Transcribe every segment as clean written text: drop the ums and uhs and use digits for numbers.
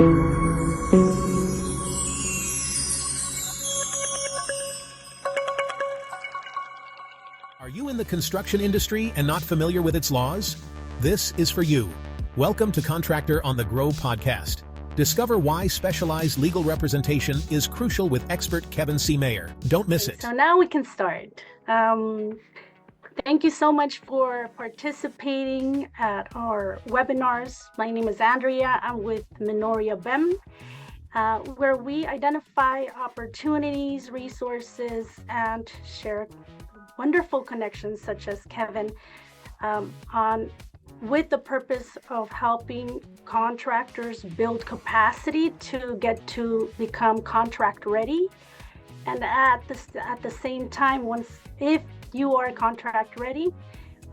Are you in the construction industry and not familiar with its laws? This is for you. Welcome to Contractor on the Grow podcast. Discover why specialized legal representation is crucial with expert Kevin C. Mayer. Don't miss it. So now we can start. Thank you so much for participating at our webinars. My name is Andrea. I'm with Minoria BEM, where we identify opportunities, resources, and share wonderful connections such as Kevin with the purpose of helping contractors build capacity to get to become contract ready. And at the same time, if you are contract ready,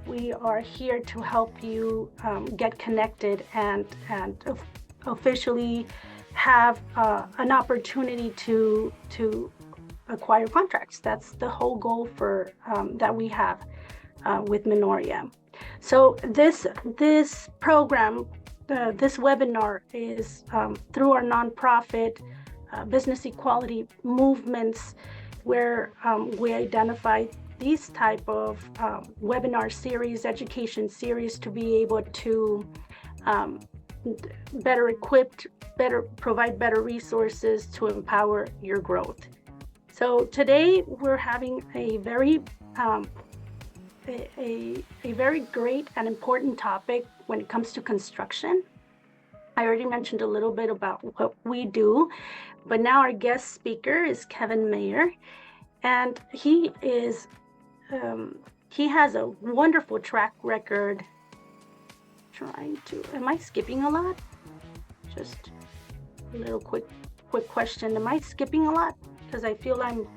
we are here to help you get connected and officially have an opportunity to acquire contracts. That's the whole goal for that we have with Minoria. So this program, this webinar is through our nonprofit business equality movements, where we identify these type of webinar series, education series, to be able to better equipped, provide better resources to empower your growth. So today we're having a very great and important topic when it comes to construction. I already mentioned a little bit about what we do, but now our guest speaker is Kevin Mayer, and he has a wonderful track record. Am I skipping a lot? Just a little quick question. Am I skipping a lot? Because I feel I'm.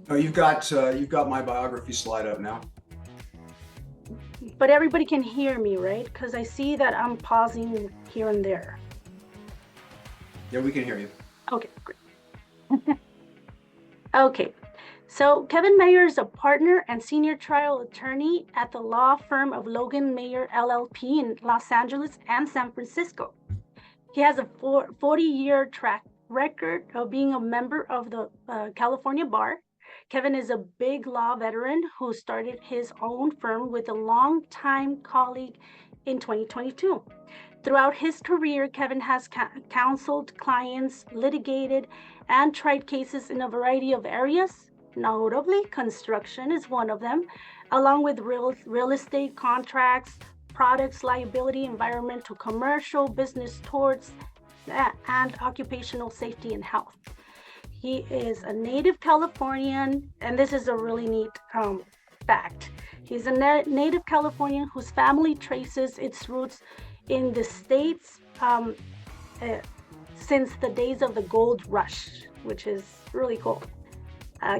Oh, you've got my biography slide up now. But everybody can hear me, right? Because I see that I'm pausing here and there. Yeah, we can hear you. Okay, great. Okay, so Kevin Mayer is a partner and senior trial attorney at the law firm of Logan Mayer LLP in Los Angeles and San Francisco. He has a 40-year track record of being a member of the California Bar. Kevin is a big law veteran who started his own firm with a longtime colleague in 2022. Throughout his career, Kevin has counseled clients, litigated, and tried cases in a variety of areas. Notably, construction is one of them, along with real estate contracts, products, liability, environmental, commercial, business torts, and occupational safety and health. He is a native Californian, and this is a really neat fact. He's a native Californian whose family traces its roots in the States since the days of the gold rush, which is really cool.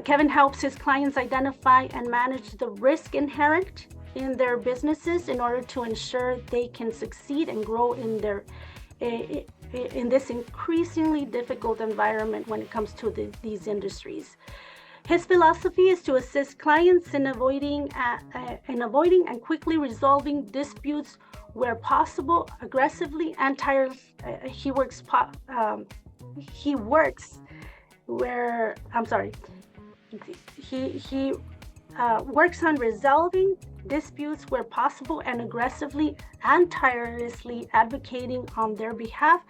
Kevin helps his clients identify and manage the risk inherent in their businesses in order to ensure they can succeed and grow in this increasingly difficult environment when it comes to these industries. His philosophy is to assist clients in avoiding and quickly resolving disputes where possible, aggressively and tirelessly. He works on resolving disputes where possible and aggressively and tirelessly advocating on their behalf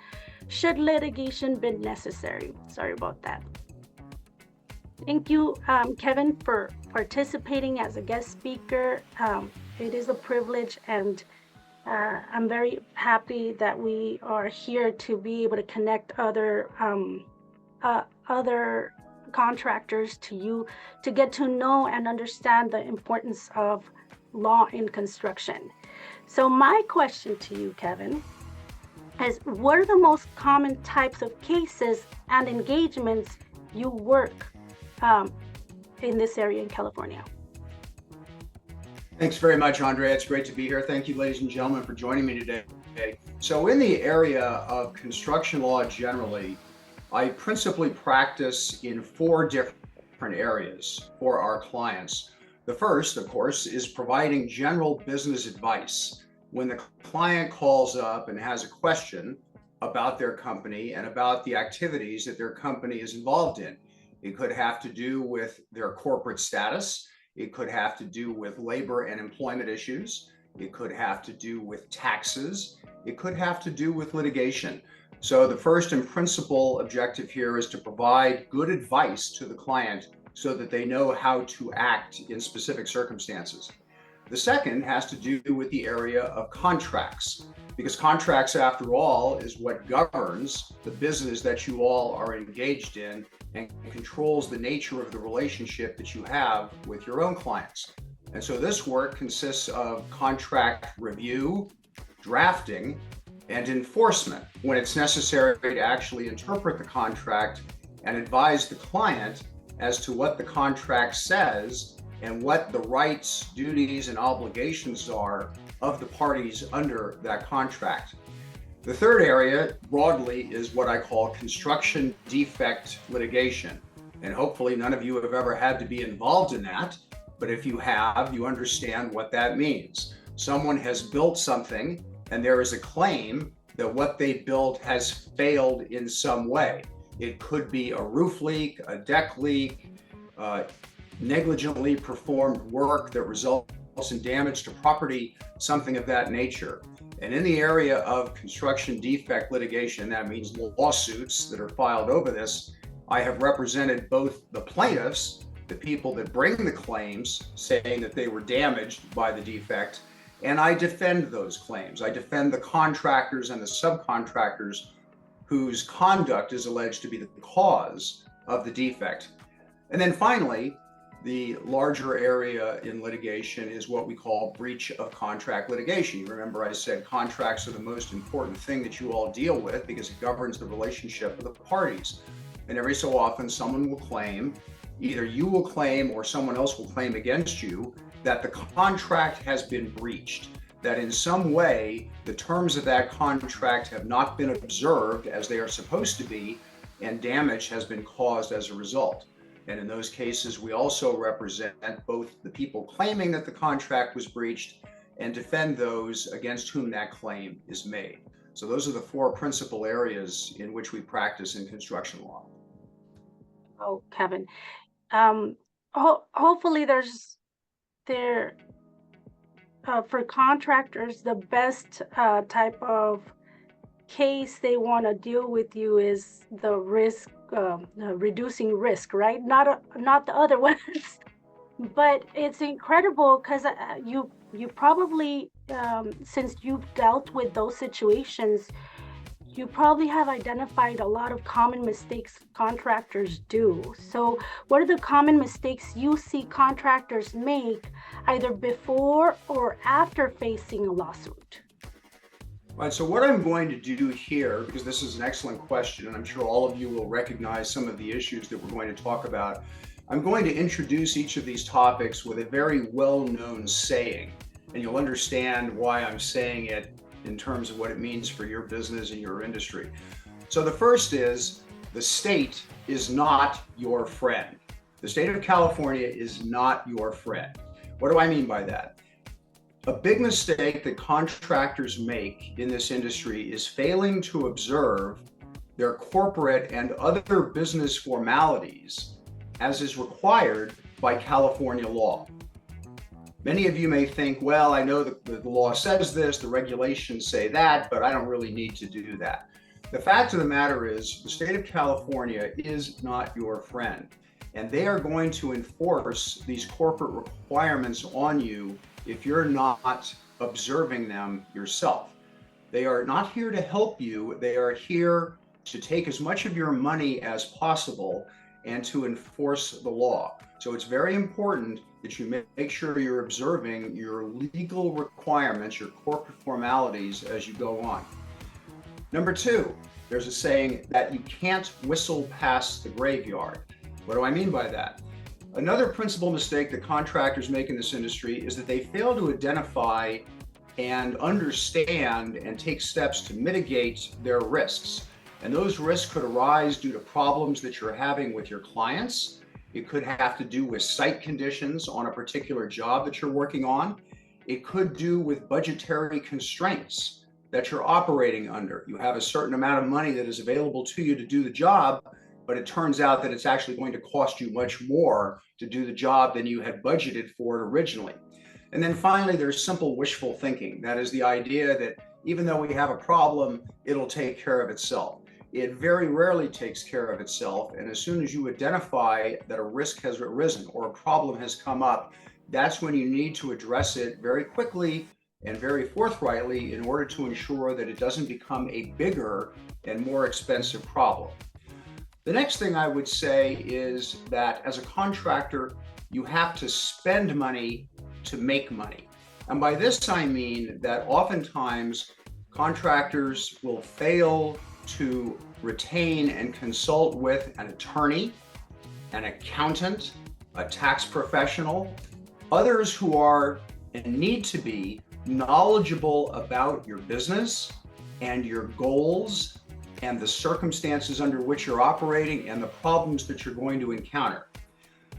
should litigation be necessary. Sorry about that. Thank you, Kevin, for participating as a guest speaker. It is a privilege, and I'm very happy that we are here to be able to connect other contractors to you, to get to know and understand the importance of law in construction. So my question to you, Kevin, is what are the most common types of cases and engagements you work in this area in California? Thanks very much, Andrea. It's great to be here. Thank you, ladies and gentlemen, for joining me today. So in the area of construction law generally, I principally practice in 4 different areas for our clients. The first, of course, is providing general business advice. When the client calls up and has a question about their company and about the activities that their company is involved in. It could have to do with their corporate status. It could have to do with labor and employment issues. It could have to do with taxes. It could have to do with litigation. So the first and principal objective here is to provide good advice to the client so that they know how to act in specific circumstances. The second has to do with the area of contracts, because contracts, after all, is what governs the business that you all are engaged in and controls the nature of the relationship that you have with your own clients. And so this work consists of contract review, drafting, and enforcement when it's necessary to actually interpret the contract and advise the client as to what the contract says and what the rights, duties, and obligations are of the parties under that contract. The third area, broadly, is what I call construction defect litigation. And hopefully none of you have ever had to be involved in that, but if you have, you understand what that means. Someone has built something and there is a claim that what they built has failed in some way. It could be a roof leak, a deck leak, negligently performed work that results in damage to property, something of that nature. And in the area of construction defect litigation, that means lawsuits that are filed over this, I have represented both the plaintiffs, the people that bring the claims, saying that they were damaged by the defect, and I defend those claims. I defend the contractors and the subcontractors whose conduct is alleged to be the cause of the defect. And then finally, the larger area in litigation is what we call breach of contract litigation. You remember I said contracts are the most important thing that you all deal with because it governs the relationship of the parties. And every so often someone will claim, either you will claim or someone else will claim against you, that the contract has been breached, that in some way the terms of that contract have not been observed as they are supposed to be, and damage has been caused as a result. And in those cases, we also represent both the people claiming that the contract was breached and defend those against whom that claim is made. So those are the four principal areas in which we practice in construction law. Oh, Kevin. Hopefully for contractors, the best type of case they want to deal with you is the risk, reducing risk, right? Not the other ones. But it's incredible because you probably, since you've dealt with those situations, you probably have identified a lot of common mistakes contractors do. So what are the common mistakes you see contractors make either before or after facing a lawsuit? All right, so what I'm going to do here, because this is an excellent question, and I'm sure all of you will recognize some of the issues that we're going to talk about, I'm going to introduce each of these topics with a very well-known saying, and you'll understand why I'm saying it in terms of what it means for your business and your industry. So the first is, the state is not your friend. The state of California is not your friend. What do I mean by that? A big mistake that contractors make in this industry is failing to observe their corporate and other business formalities as is required by California law. Many of you may think, well, I know the law says this, the regulations say that, but I don't really need to do that. The fact of the matter is, the state of California is not your friend, and they are going to enforce these corporate requirements on you if you're not observing them yourself. They are not here to help you. They are here to take as much of your money as possible and to enforce the law. So it's very important that you make sure you're observing your legal requirements, your corporate formalities as you go on. Number two, there's a saying that you can't whistle past the graveyard. What do I mean by that? Another principal mistake that contractors make in this industry is that they fail to identify and understand and take steps to mitigate their risks. And those risks could arise due to problems that you're having with your clients. It could have to do with site conditions on a particular job that you're working on. It could do with budgetary constraints that you're operating under. You have a certain amount of money that is available to you to do the job, but it turns out that it's actually going to cost you much more to do the job than you had budgeted for it originally. And then finally, there's simple wishful thinking. That is the idea that even though we have a problem, it'll take care of itself. It very rarely takes care of itself. And as soon as you identify that a risk has arisen or a problem has come up, that's when you need to address it very quickly and very forthrightly in order to ensure that it doesn't become a bigger and more expensive problem. The next thing I would say is that as a contractor, you have to spend money to make money. And by this, I mean that oftentimes contractors will fail to retain and consult with an attorney, an accountant, a tax professional, others who are and need to be knowledgeable about your business and your goals and the circumstances under which you're operating and the problems that you're going to encounter.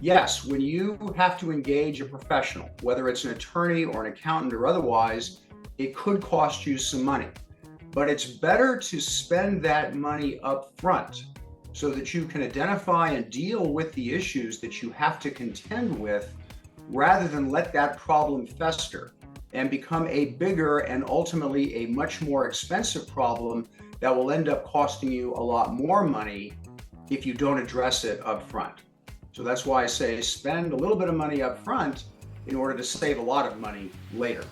Yes, when you have to engage a professional, whether it's an attorney or an accountant or otherwise, it could cost you some money. But it's better to spend that money up front so that you can identify and deal with the issues that you have to contend with rather than let that problem fester and become a bigger and ultimately a much more expensive problem that will end up costing you a lot more money if you don't address it up front. So that's why I say spend a little bit of money up front in order to save a lot of money later.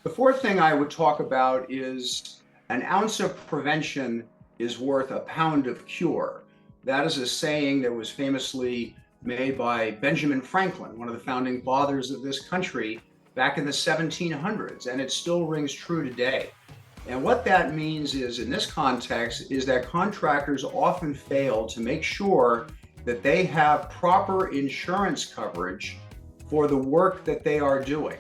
The fourth thing I would talk about is an ounce of prevention is worth a pound of cure. That is a saying that was famously made by Benjamin Franklin, one of the founding fathers of this country, back in the 1700s, and it still rings true today. And what that means is, in this context, is that contractors often fail to make sure that they have proper insurance coverage for the work that they are doing.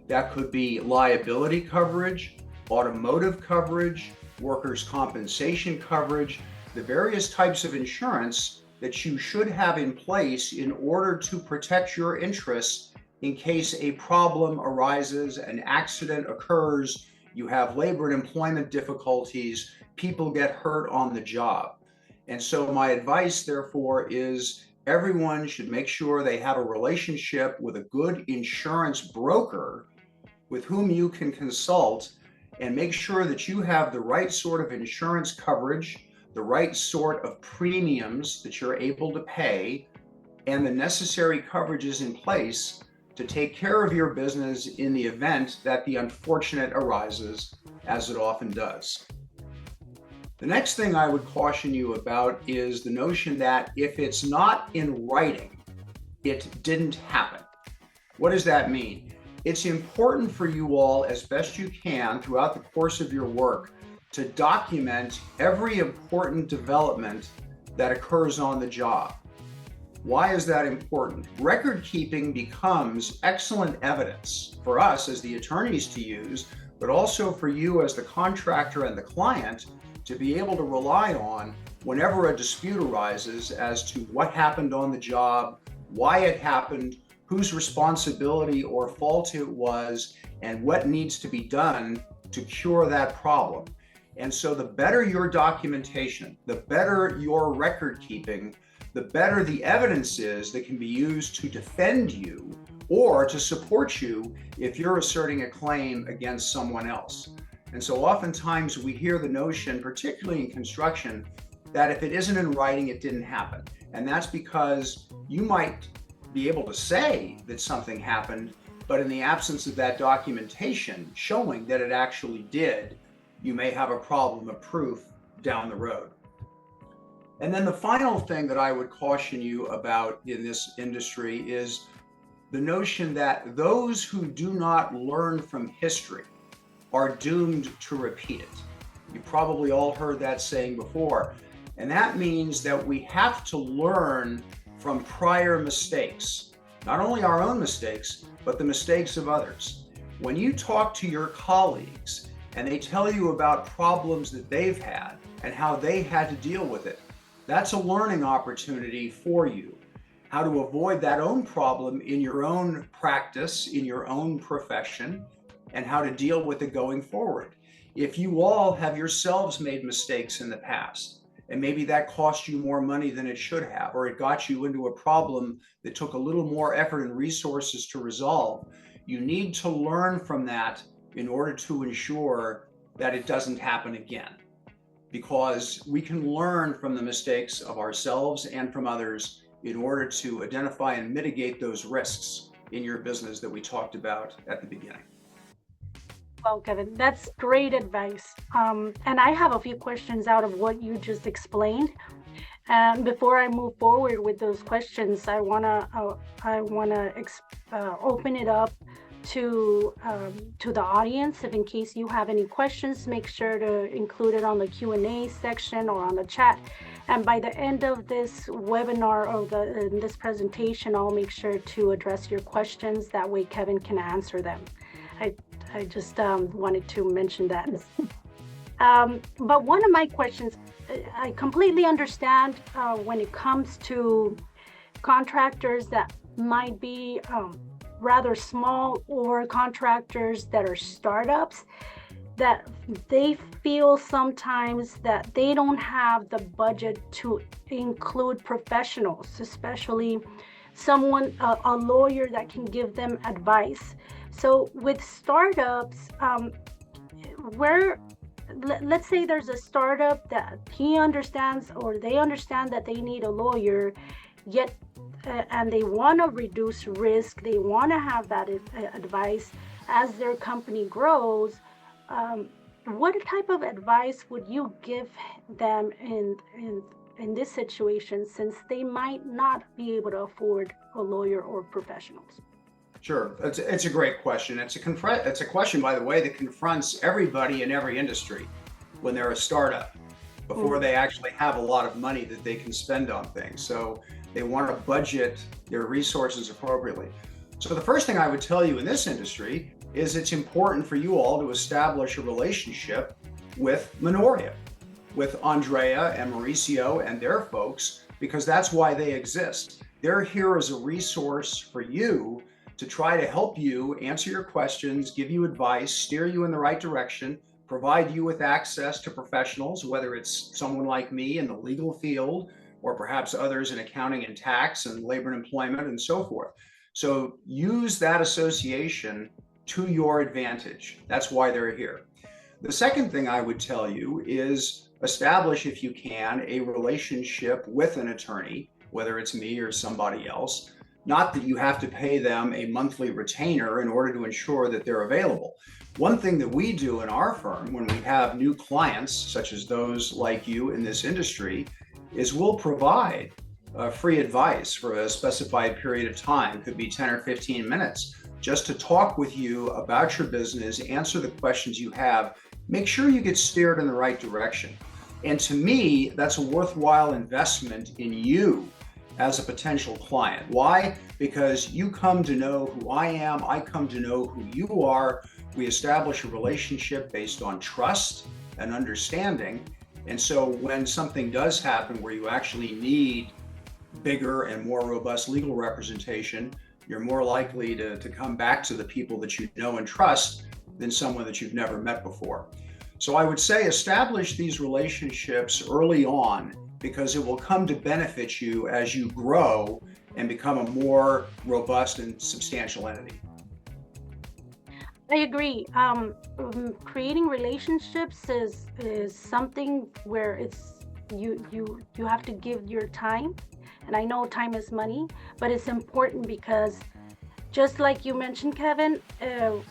That could be liability coverage, automotive coverage, workers' compensation coverage, the various types of insurance that you should have in place in order to protect your interests in case a problem arises, an accident occurs, you have labor and employment difficulties, people get hurt on the job. And so my advice, therefore, is everyone should make sure they have a relationship with a good insurance broker with whom you can consult and make sure that you have the right sort of insurance coverage, the right sort of premiums that you're able to pay, and the necessary coverages in place to take care of your business in the event that the unfortunate arises, as it often does. The next thing I would caution you about is the notion that if it's not in writing, it didn't happen. What does that mean? It's important for you all, as best you can throughout the course of your work, to document every important development that occurs on the job. Why is that important? Record keeping becomes excellent evidence for us as the attorneys to use, but also for you as the contractor and the client to be able to rely on whenever a dispute arises as to what happened on the job, why it happened, whose responsibility or fault it was, and what needs to be done to cure that problem. And so the better your documentation, the better your record keeping, the better the evidence is that can be used to defend you or to support you if you're asserting a claim against someone else. And so oftentimes we hear the notion, particularly in construction, that if it isn't in writing, it didn't happen. And that's because you might be able to say that something happened, but in the absence of that documentation showing that it actually did, you may have a problem of proof down the road. And then the final thing that I would caution you about in this industry is the notion that those who do not learn from history are doomed to repeat it. You probably all heard that saying before. And that means that we have to learn from prior mistakes, not only our own mistakes, but the mistakes of others. When you talk to your colleagues and they tell you about problems that they've had and how they had to deal with it, that's a learning opportunity for you. How to avoid that own problem in your own practice, in your own profession, and how to deal with it going forward. If you all have yourselves made mistakes in the past, and maybe that cost you more money than it should have, or it got you into a problem that took a little more effort and resources to resolve, you need to learn from that in order to ensure that it doesn't happen again. Because we can learn from the mistakes of ourselves and from others in order to identify and mitigate those risks in your business that we talked about at the beginning. Well, Kevin, that's great advice. And I have a few questions out of what you just explained. And before I move forward with those questions, I wanna open it up to the audience. If in case you have any questions, make sure to include it on the Q&A section or on the chat. And by the end of this webinar or this presentation, I'll make sure to address your questions. That way, Kevin can answer them. I just wanted to mention that. But one of my questions, I completely understand when it comes to contractors that might be rather small, or contractors that are startups, that they feel sometimes that they don't have the budget to include professionals, especially someone, a lawyer that can give them advice. So with startups, let's say there's a startup that he understands, or they understand that they need a lawyer, yet and they want to reduce risk, they want to have that advice as their company grows. What type of advice would you give them in this situation, since they might not be able to afford a lawyer or professionals? Sure, it's a great question. It's a question, by the way, that confronts everybody in every industry when they're a startup, before they actually have a lot of money that they can spend on things. So they want to budget their resources appropriately. So the first thing I would tell you in this industry is it's important for you all to establish a relationship with Minoria, with Andrea and Mauricio and their folks, because that's why they exist. They're here as a resource for you to try to help you answer your questions, give you advice, steer you in the right direction, provide you with access to professionals, whether it's someone like me in the legal field, or perhaps others in accounting and tax and labor and employment and so forth. So use that association to your advantage. That's why they're here. The second thing I would tell you is establish, if you can, a relationship with an attorney, whether it's me or somebody else. Not that you have to pay them a monthly retainer in order to ensure that they're available. One thing that we do in our firm when we have new clients, such as those like you in this industry, is we'll provide free advice for a specified period of time, could be 10 or 15 minutes, just to talk with you about your business, answer the questions you have, make sure you get steered in the right direction. And to me, that's a worthwhile investment in you as a potential client. Why? Because you come to know who I am, I come to know who you are. We establish a relationship based on trust and understanding. And so when something does happen where you actually need bigger and more robust legal representation, you're more likely to come back to the people that you know and trust than someone that you've never met before. So I would say establish these relationships early on, because it will come to benefit you as you grow and become a more robust and substantial entity. I agree. Creating relationships is something where it's you have to give your time, and I know time is money, but it's important because, just like you mentioned, Kevin,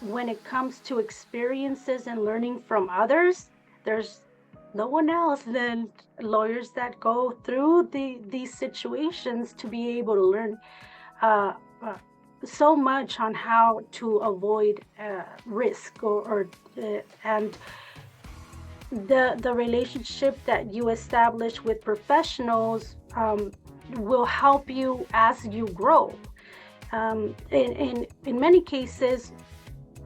when it comes to experiences and learning from others, there's no one else than lawyers that go through these situations to be able to learn so much on how to avoid risk and the relationship that you establish with professionals will help you as you grow. In many cases,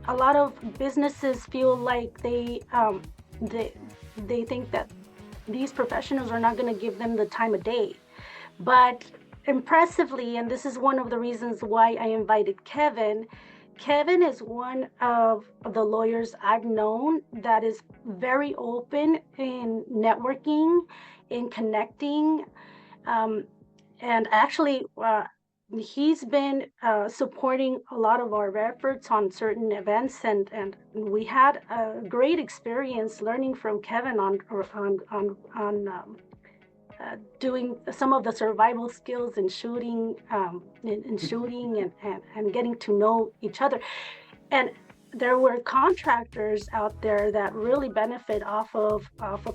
a lot of businesses feel like they think that these professionals are not going to give them the time of day. But impressively, and this is one of the reasons why I invited Kevin, Kevin is one of the lawyers I've known that is very open in networking, in connecting, um, and actually, he's been supporting a lot of our efforts on certain events, and we had a great experience learning from Kevin on doing some of the survival skills in shooting, in shooting and getting to know each other. And there were contractors out there that really benefit off of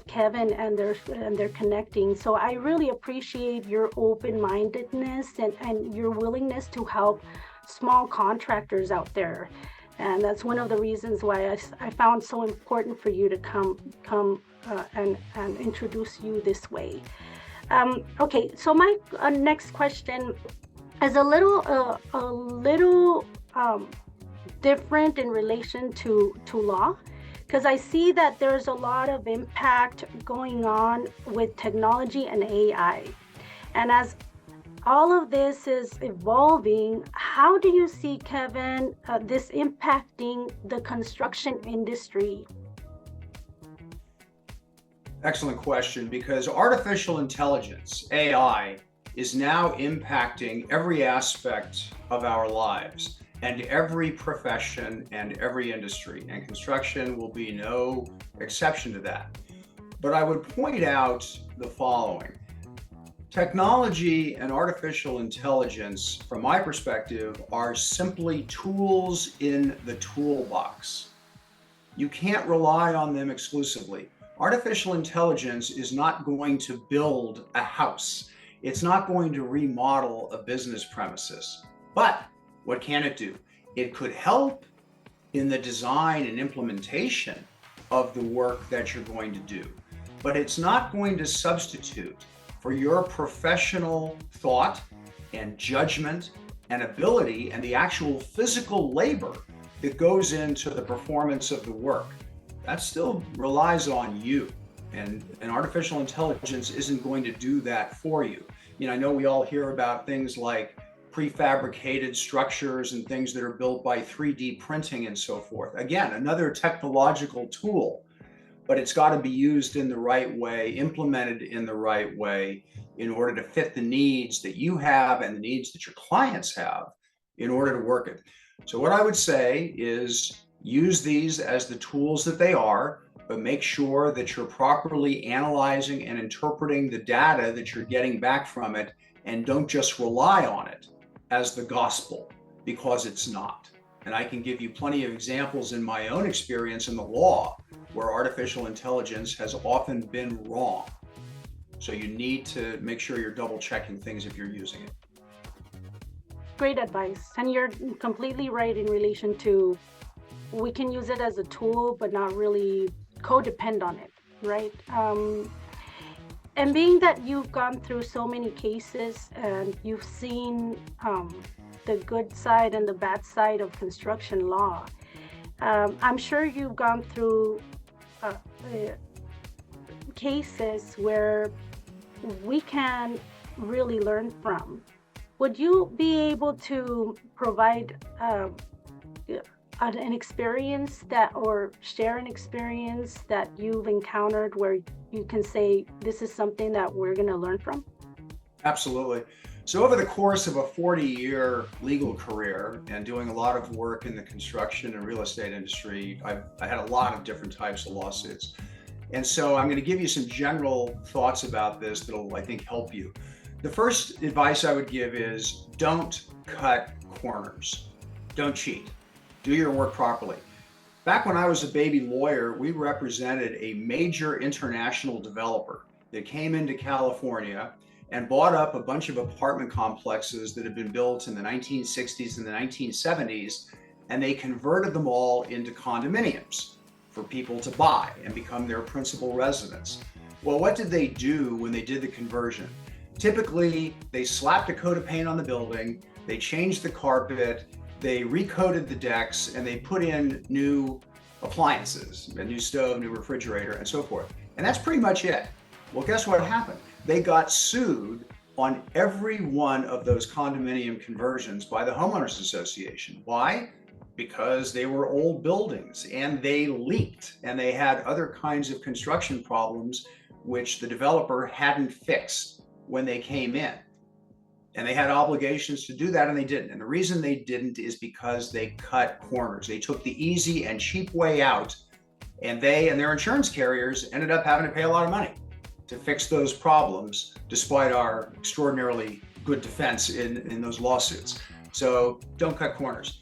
Kevin, and they're connecting. So I really appreciate your open-mindedness and your willingness to help small contractors out there. And that's one of the reasons why I found so important for you to come and introduce you this way. Okay, so my next question is a little different in relation to law, because I see that there's a lot of impact going on with technology and AI. And as all of this is evolving, how do you see, Kevin, this impacting the construction industry? Excellent question, because artificial intelligence, AI, is now impacting every aspect of our lives and every profession and every industry, and construction will be no exception to that. But I would point out the following. Technology and artificial intelligence, from my perspective, are simply tools in the toolbox. You can't rely on them exclusively. Artificial intelligence is not going to build a house. It's not going to remodel a business premises. But what can it do? It could help in the design and implementation of the work that you're going to do. But it's not going to substitute for your professional thought and judgment and ability and the actual physical labor that goes into the performance of the work. That still relies on you, and artificial intelligence isn't going to do that for you. I know we all hear about things like prefabricated structures and things that are built by 3D printing and so forth. Again, another technological tool, but it's got to be used in the right way, implemented in the right way, in order to fit the needs that you have and the needs that your clients have in order to work it. So what I would say is use these as the tools that they are, but make sure that you're properly analyzing and interpreting the data that you're getting back from it, and don't just rely on it as the gospel, because it's not. And I can give you plenty of examples in my own experience in the law where artificial intelligence has often been wrong. So you need to make sure you're double checking things if you're using it. Great advice. And you're completely right in relation to, we can use it as a tool, but not really codepend on it, right? And being that you've gone through so many cases and you've seen the good side and the bad side of construction law, I'm sure you've gone through cases where we can really learn from. Would you be able to provide an experience that, or share an experience that you've encountered where you can say, this is something that we're going to learn from? Absolutely. So over the course of a 40-year legal career and doing a lot of work in the construction and real estate industry, I had a lot of different types of lawsuits. And so I'm going to give you some general thoughts about this that'll, I think, help you. The first advice I would give is don't cut corners. Don't cheat. Do your work properly. Back when I was a baby lawyer, we represented a major international developer that came into California and bought up a bunch of apartment complexes that had been built in the 1960s and the 1970s, and they converted them all into condominiums for people to buy and become their principal residence. Well, what did they do when they did the conversion? Typically, they slapped a coat of paint on the building, they changed the carpet, they recoated the decks, and they put in new appliances, a new stove, new refrigerator, and so forth. And that's pretty much it. Well, guess what happened? They got sued on every one of those condominium conversions by the homeowners association. Why? because they were old buildings and they leaked and they had other kinds of construction problems which the developer hadn't fixed when they came in. And they had obligations to do that and they didn't. And the reason they didn't is because they cut corners. They took the easy and cheap way out, and they and their insurance carriers ended up having to pay a lot of money to fix those problems, despite our extraordinarily good defense in those lawsuits. So don't cut corners.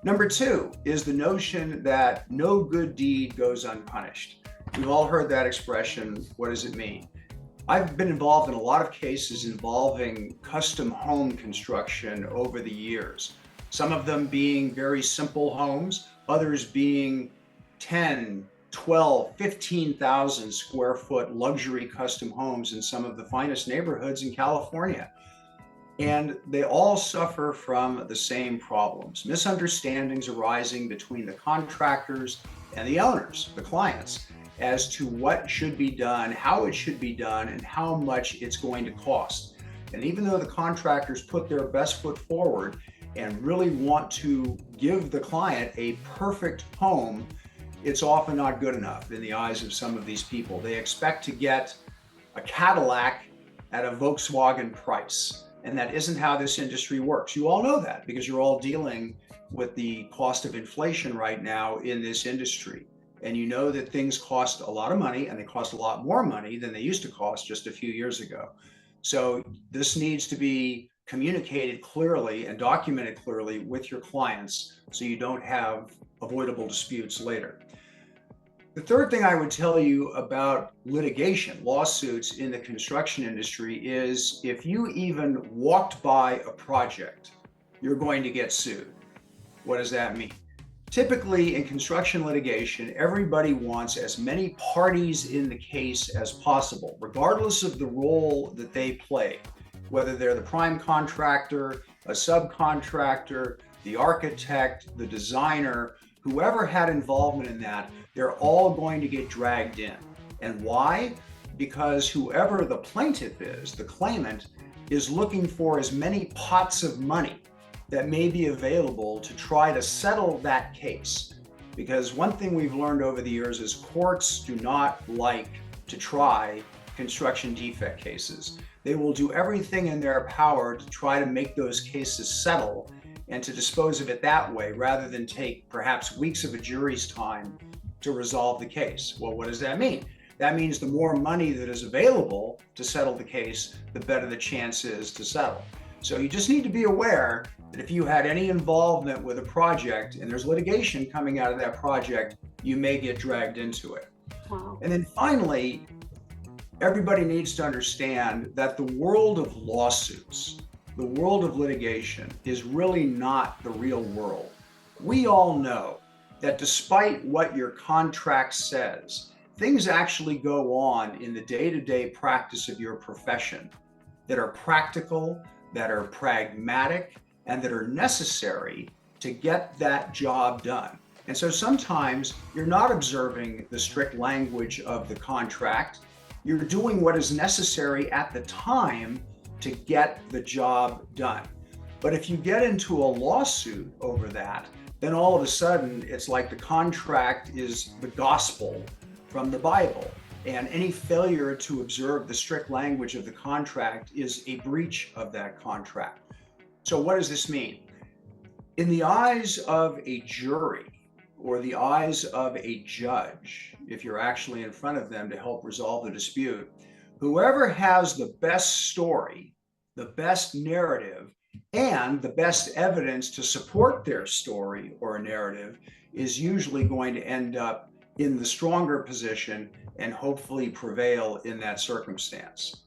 Number two is the notion that no good deed goes unpunished. We've all heard that expression. What does it mean? I've been involved in a lot of cases involving custom home construction over the years. Some of them being very simple homes, others being 10, 12, 15,000 square foot luxury custom homes in some of the finest neighborhoods in California. And they all suffer from the same problems: misunderstandings arising between the contractors and the owners, the clients, as to what should be done, how it should be done, and how much it's going to cost. And even though the contractors put their best foot forward and really want to give the client a perfect home, it's often not good enough in the eyes of some of these people. They expect to get a Cadillac at a Volkswagen price. And that isn't how this industry works. You all know that because you're all dealing with the cost of inflation right now in this industry. And you know that things cost a lot of money, and they cost a lot more money than they used to cost just a few years ago. So this needs to be communicated clearly and documented clearly with your clients so you don't have avoidable disputes later. The third thing I would tell you about litigation, lawsuits in the construction industry, is if you even walked by a project, you're going to get sued. What does that mean? Typically in construction litigation, everybody wants as many parties in the case as possible, regardless of the role that they play, whether they're the prime contractor, a subcontractor, the architect, the designer, whoever had involvement in that, they're all going to get dragged in. And why? Because whoever the plaintiff is, the claimant, is looking for as many pots of money that may be available to try to settle that case. Because one thing we've learned over the years is courts do not like to try construction defect cases. They will do everything in their power to try to make those cases settle and to dispose of it that way, rather than take perhaps weeks of a jury's time to resolve the case. Well, what does that mean? That means the more money that is available to settle the case, the better the chance is to settle. So you just need to be aware that if you had any involvement with a project and there's litigation coming out of that project, you may get dragged into it. Wow. And then finally, everybody needs to understand that the world of lawsuits, the world of litigation, is really not the real world. We all know that despite what your contract says, things actually go on in the day-to-day practice of your profession that are practical, that are pragmatic, and that are necessary to get that job done. And so sometimes you're not observing the strict language of the contract. You're doing what is necessary at the time to get the job done. But if you get into a lawsuit over that, then all of a sudden it's like the contract is the gospel from the Bible, and any failure to observe the strict language of the contract is a breach of that contract. So what does this mean? In the eyes of a jury or the eyes of a judge, if you're actually in front of them to help resolve the dispute, whoever has the best story, the best narrative, and the best evidence to support their story or narrative is usually going to end up in the stronger position and hopefully prevail in that circumstance.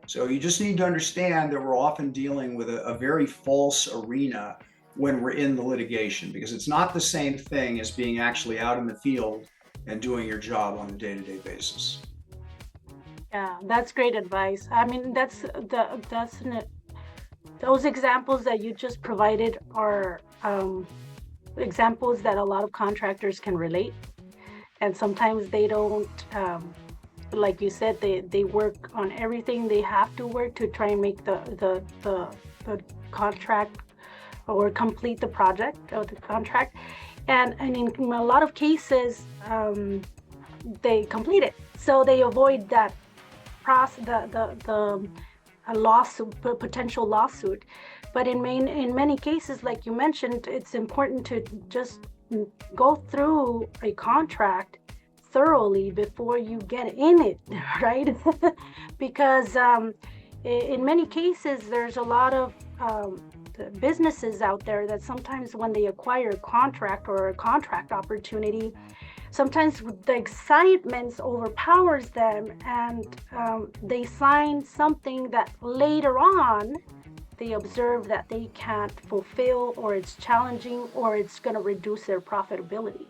So you just need to understand that we're often dealing with a very false arena when we're in the litigation, because it's not the same thing as being actually out in the field and doing your job on a day-to-day basis. Yeah, that's great advice. I mean, those examples that you just provided are examples that a lot of contractors can relate. And sometimes they don't, like you said, they work on everything they have to work to try and make the contract or complete the project or the contract. And in a lot of cases, they complete it. So they avoid that a lawsuit, potential lawsuit. But in many cases, like you mentioned, it's important to just go through a contract thoroughly before you get in it, right? Because in many cases, there's a lot of businesses out there that sometimes when they acquire a contract or a contract opportunity, sometimes the excitement overpowers them, and they sign something that later on they observe that they can't fulfill, or it's challenging, or it's going to reduce their profitability.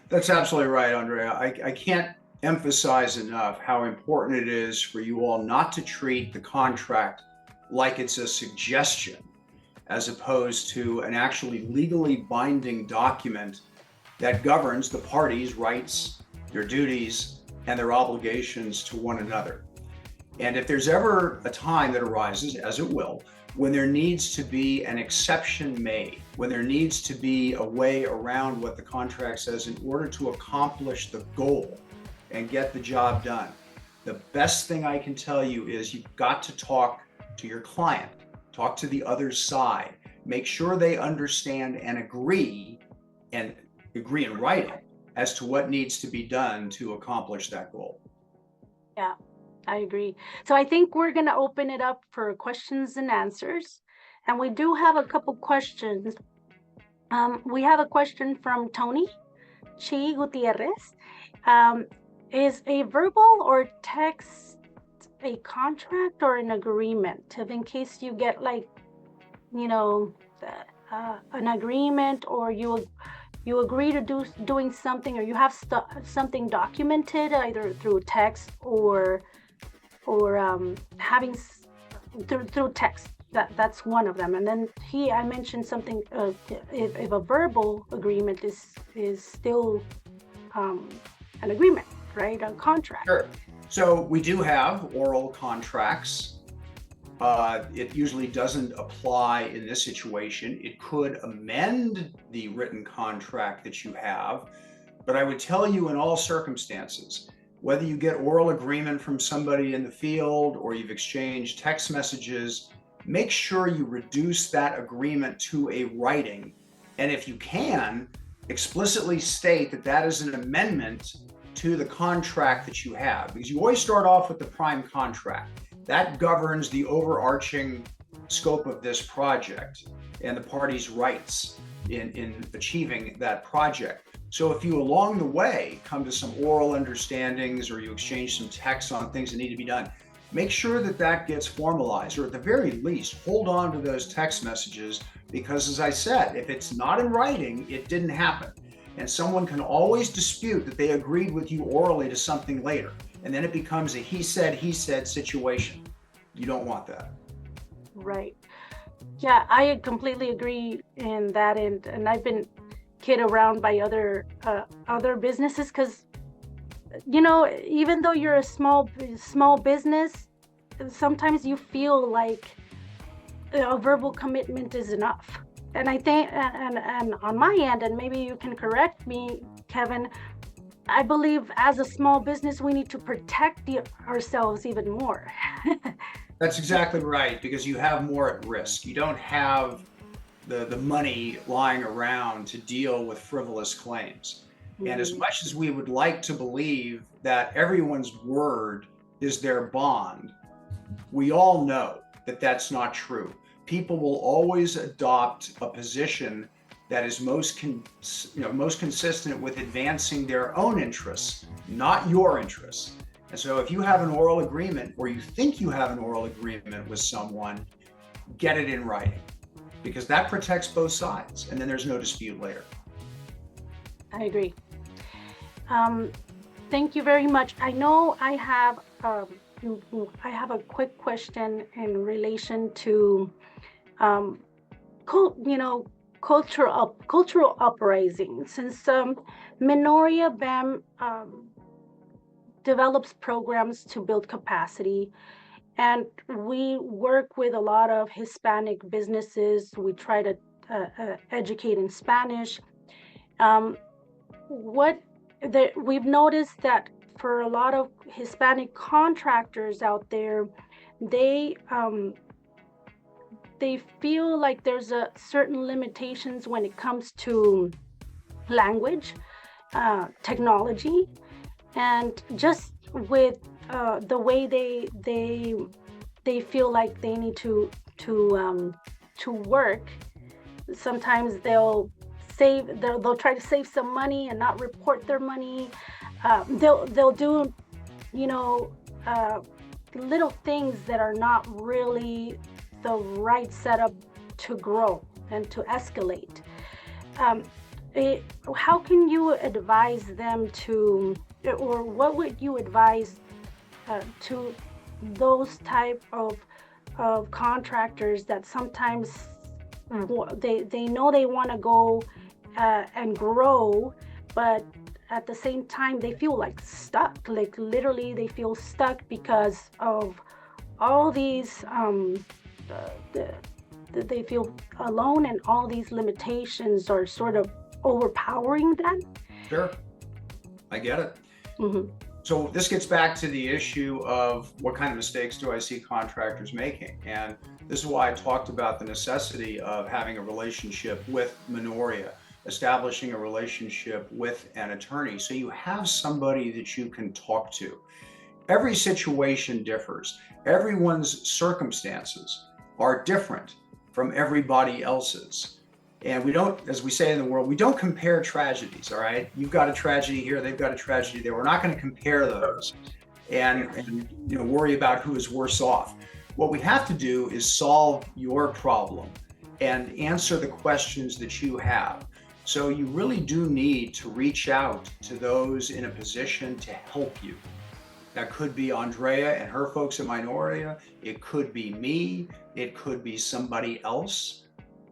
That's absolutely right, Andrea. I can't emphasize enough how important it is for you all not to treat the contract like it's a suggestion, as opposed to an actually legally binding document that governs the parties' rights, their duties, and their obligations to one another. And if there's ever a time that arises, as it will, when there needs to be an exception made, when there needs to be a way around what the contract says in order to accomplish the goal and get the job done, the best thing I can tell you is you've got to talk to your client, talk to the other side, make sure they understand and agree in writing as to what needs to be done to accomplish that goal. Yeah, I agree. So I think we're going to open it up for questions and answers. And we do have a couple questions. We have a question from Tony Chi Gutierrez. Is a verbal or text a contract or an agreement? In case you get an agreement, or you agree to doing something, or you have something documented either through text or having through text. That's one of them. And then I mentioned something, if a verbal agreement is still an agreement, right? A contract. Sure. So we do have oral contracts. It usually doesn't apply in this situation. It could amend the written contract that you have, but I would tell you in all circumstances, whether you get oral agreement from somebody in the field or you've exchanged text messages, make sure you reduce that agreement to a writing. And if you can, explicitly state that that is an amendment to the contract that you have, because you always start off with the prime contract. That governs the overarching scope of this project and the parties' rights in achieving that project. So if you along the way come to some oral understandings, or you exchange some text on things that need to be done, make sure that that gets formalized, or at the very least, hold on to those text messages, because as I said, if it's not in writing, it didn't happen. And someone can always dispute that they agreed with you orally to something later. And then it becomes a he said situation. You don't want that. Right. Yeah, I completely agree in that. And I've been kid around by other businesses, because, even though you're a small business, sometimes you feel like a verbal commitment is enough. And I think, and on my end, and maybe you can correct me, Kevin, I believe as a small business, we need to protect ourselves even more. That's exactly right, because you have more at risk. You don't have the money lying around to deal with frivolous claims. Mm-hmm. And as much as we would like to believe that everyone's word is their bond, we all know that that's not true. People will always adopt a position that is most consistent with advancing their own interests, not your interests. And so if you have an oral agreement, or you think you have an oral agreement with someone, get it in writing, because that protects both sides, and then there's no dispute later. I agree. Thank you very much. I know I have a quick question in relation to cultural uprising. Since Minoria BAM develops programs to build capacity, And we work with a lot of Hispanic businesses. We try to educate in Spanish. Um, what we've noticed that for a lot of Hispanic contractors out there, they they feel like there's a certain limitations when it comes to language, technology, and just with the way they feel like they need to work. Sometimes they'll try to save some money and not report their money. They'll do, you know, little things that are not really the right setup to grow and to escalate. Um, how can you advise them to, or what would you advise to those type of contractors that sometimes they know they want to go and grow, but at the same time they feel like stuck, like literally they feel stuck because of all these they feel alone, and all these limitations are sort of overpowering them. Sure, I get it. Mm-hmm. So this gets back to the issue of what kind of mistakes do I see contractors making? And this is why I talked about the necessity of having a relationship with Minoria, establishing a relationship with an attorney, so you have somebody that you can talk to. Every situation differs. Everyone's circumstances are different from everybody else's. And we don't, as we say in the world, we don't compare tragedies, all right? You've got a tragedy here, they've got a tragedy there. We're not going to compare those and worry about who is worse off. What we have to do is solve your problem and answer the questions that you have. So you really do need to reach out to those in a position to help you. That could be Andrea and her folks at Minoria. It could be me. It could be somebody else.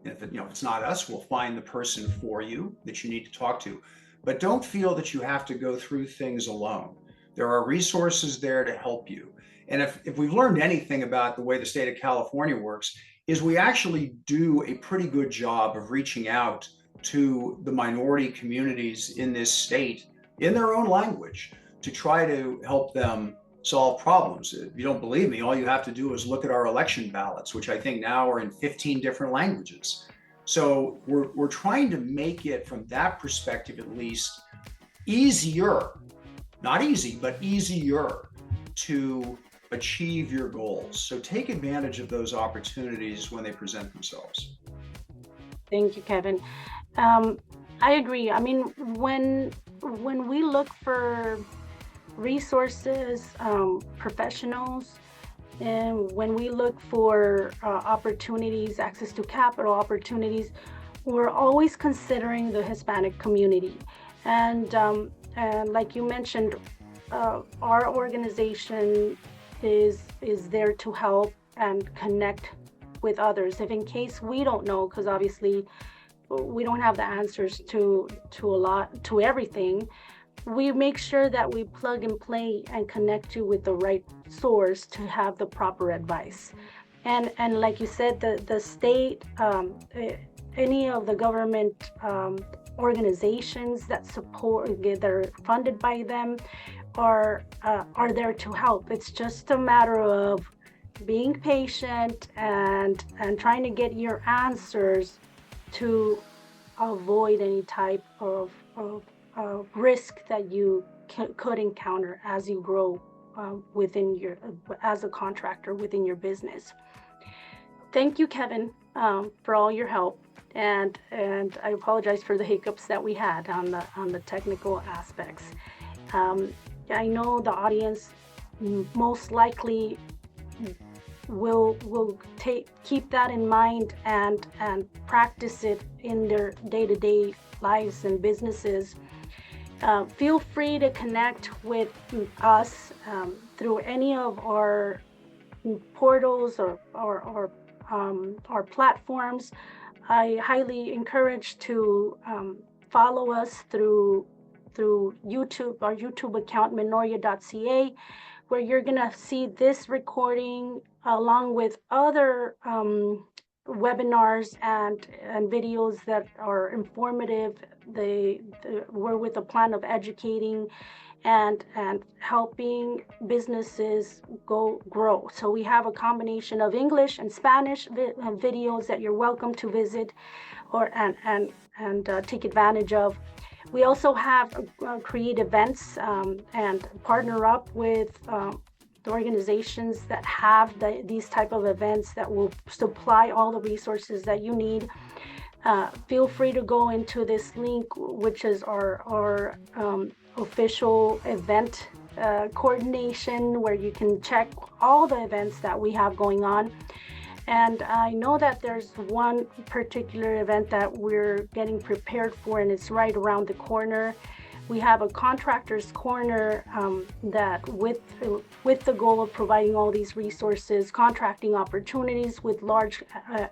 If it's not us, we'll find the person for you that you need to talk to. But don't feel that you have to go through things alone. There are resources there to help you. And if we've learned anything about the way the state of California works, is we actually do a pretty good job of reaching out to the minority communities in this state in their own language to try to help them solve problems. If you don't believe me, all you have to do is look at our election ballots, which I think now are in 15 different languages. So we're trying to make it, from that perspective at least, easier, not easy, but easier to achieve your goals. So take advantage of those opportunities when they present themselves. Thank you, Kevin. I agree. I mean, when we look for resources, professionals, and when we look for opportunities, access to capital opportunities, we're always considering the Hispanic community. And like you mentioned, our organization is there to help and connect with others. If in case we don't know, because obviously we don't have the answers to everything, we make sure that we plug and play and connect you with the right source to have the proper advice. And like you said, the state, any of the government organizations that are funded by them are there to help. It's just a matter of being patient and trying to get your answers to avoid any type of risk that you could encounter as you grow as a contractor within your business. Thank you, Kevin, for all your help, and I apologize for the hiccups that we had on the technical aspects. I know the audience most likely will keep that in mind and practice it in their day-to-day lives and businesses. Feel free to connect with us through any of our portals or our platforms. I highly encourage to follow us through YouTube, our YouTube account, minoria.ca. where you're gonna see this recording along with other webinars and videos that are informative. We're with a plan of educating and helping businesses grow. So we have a combination of English and Spanish videos that you're welcome to visit or and take advantage of. We also have create events and partner up with the organizations that have these type of events that will supply all the resources that you need. Feel free to go into this link, which is our official event coordination, where you can check all the events that we have going on. And I know that there's one particular event that we're getting prepared for, and it's right around the corner. We have a contractors corner that with the goal of providing all these resources, contracting opportunities with large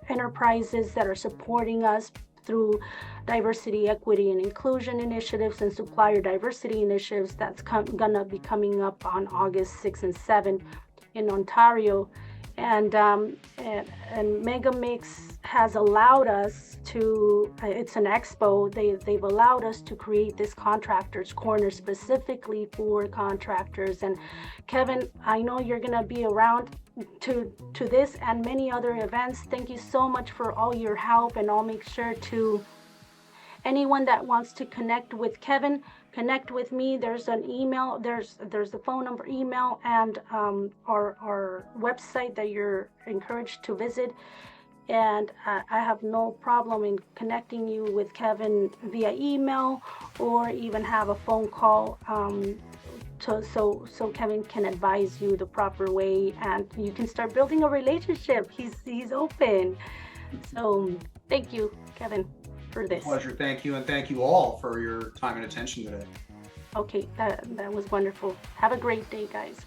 enterprises that are supporting us through diversity, equity, and inclusion initiatives and supplier diversity initiatives. That's gonna be coming up on August 6th and 7th in Ontario. And Megamix has allowed us to, it's an expo, they've allowed us to create this contractors corner specifically for contractors. And Kevin, I know you're gonna be around to this and many other events. Thank you so much for all your help, and I'll make sure to anyone that wants to connect with Kevin, connect with me. There's an email, there's the phone number, email, and our website that you're encouraged to visit. And I have no problem in connecting you with Kevin via email or even have a phone call so Kevin can advise you the proper way and you can start building a relationship. He's open. So thank you, Kevin, for this. Pleasure. Thank you. And thank you all for your time and attention today. Okay, that was wonderful. Have a great day, guys.